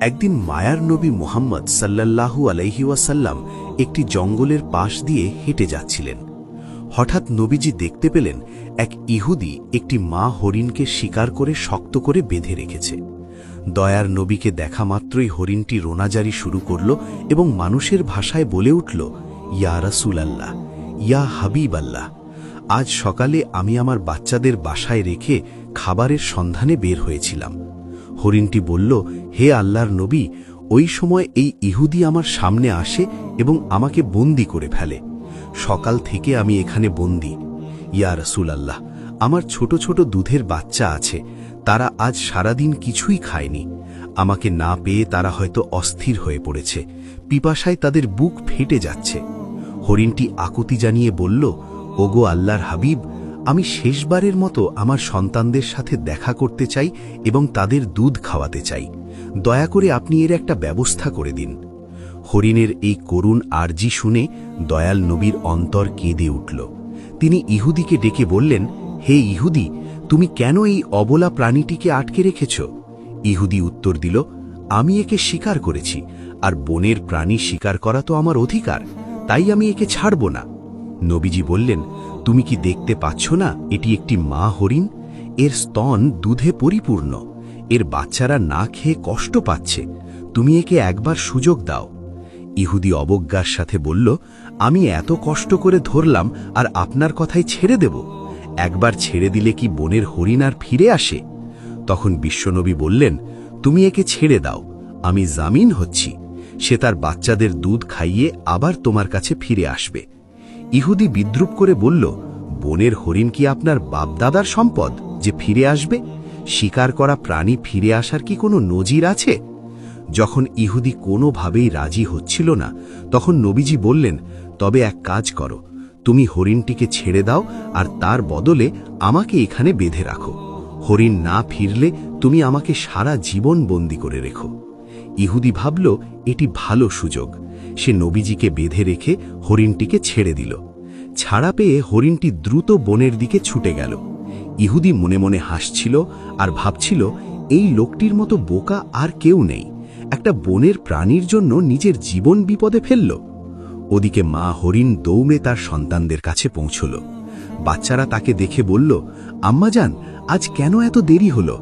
একদিন মায়ার নবী মুহাম্মদ সাল্লাল্লাহু আলাইহি ওয়াসাল্লাম একটি জঙ্গলের পাশ দিয়ে হেঁটে যাচ্ছিলেন। হঠাৎ নবীজি দেখতে পেলেন এক ইহুদি একটি মা হরিণকে শিকার করে শক্ত করে বেঁধে রেখেছে। দয়ার নবীকে দেখা মাত্রই হরিণটি রোনাজারি শুরু করল এবং মানুষের ভাষায় বলে উঠল, ইয়া রাসূলাল্লাহ, ইয়া হাবিব আল্লাহ, আজ সকালে আমি আমার বাচ্চাদের বাসায় রেখে খাবারের সন্ধানে বের হয়েছিলাম। হরিণটি বলল, হে আল্লাহর নবী, ওই সময় এই ইহুদি আমার সামনে আসে এবং আমাকে বন্দী করে ফেলে। সকাল থেকে আমি এখানে বন্দী। ইয়া রাসূলাল্লাহ, আমার ছোট ছোট দুধের বাচ্চা আছে, তারা আজ সারাদিন কিছুই খায়নি। আমাকে না পেয়ে তারা হয়তো অস্থির হয়ে পড়েছে, পিপাসায় তাদের বুক ফেটে যাচ্ছে। হরিণটি আকুতি জানিয়ে বলল, ওগো আল্লাহর হাবিব, আমি শেষবারের মতো আমার সন্তানদের সাথে দেখা করতে চাই এবং তাদের দুধ খাওয়াতে চাই। দয়া করে আপনি এর একটা ব্যবস্থা করে দিন। হরিণের এই করুণ আর্জি শুনে দয়াল নবীর অন্তর কেঁদে উঠল। তিনি ইহুদিকে ডেকে বললেন, হে ইহুদি, তুমি কেন এই অবলা প্রাণীটিকে আটকে রেখেছ? ইহুদি উত্তর দিল, আমি একে শিকার করেছি, আর বনের প্রাণী শিকার করা তো আমার অধিকার, তাই আমি একে ছাড়ব না। নবীজি বললেন, তুমি কি দেখতে পাচ্ছ না এটি একটি মা হরিণ? এর স্তন দুধে পরিপূর্ণ, এর বাচ্চারা না খেয়ে কষ্ট পাচ্ছে, তুমি একে একবার সুযোগ দাও। ইহুদি অবজ্ঞার সাথে বলল, আমি এত কষ্ট করে ধরলাম আর আপনার কথাই ছেড়ে দেব? একবার ছেড়ে দিলে কি বনের হরিণ আর ফিরে আসে? তখন বিশ্বনবী বললেন, তুমি একে ছেড়ে দাও, আমি জামিন হচ্ছি, সে তার বাচ্চাদের দুধ খাইয়ে আবার তোমার কাছে ফিরে আসবে। ইহুদি বিদ্রুপ করে বলল, বনের হরিণ কি আপনার বাপদাদার সম্পদ যে ফিরে আসবে? শিকার করা প্রাণী ফিরে আসার কি কোনো নজির আছে? যখন ইহুদি কোনোভাবেই রাজি হচ্ছিল না, তখন নবীজি বললেন, তবে এক কাজ করো, তুমি হরিণটিকে ছেড়ে দাও আর তার বদলে আমাকে এখানে বেঁধে রাখো। হরিণ না ফিরলে তুমি আমাকে সারা জীবন বন্দী করে রেখো। ইহুদি ভাবল এটি ভালো সুযোগ। সে নবীজিকে বেঁধে রেখে হরিণটিকে ছেড়ে দিল। ছাড়া পেয়ে হরিণটি দ্রুত বনের দিকে ছুটে গেল। ইহুদি মনে মনে হাসছিল আর ভাবছিল, এই লোকটির মতো বোকা আর কেউ নেই, একটা বনের প্রাণীর জন্য নিজের জীবন বিপদে ফেলল। ওদিকে মা হরিণ দৌড়ে তার সন্তানদের কাছে পৌঁছল। বাচ্চারা তাকে দেখে বলল, আম্মাজান, আজ কেন এত দেরি হলো?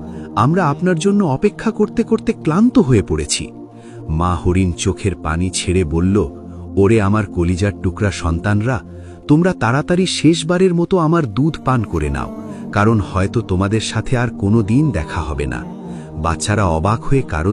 আমরা আপনার জন্য অপেক্ষা করতে করতে ক্লান্ত হয়ে পড়েছি। মা হরিণ চোখের পানি ছেড়ে বলল, ওরে আমার কলিজার টুকরা সন্তানরা, তোমরা তাড়াতাড়ি শেষবারের মতো আমার দুধ পান করে নাও, কারণ হয়তো তোমাদের সাথে আর কোনো দিন দেখা হবে না। বাচ্চারা অবাক হয়ে কারো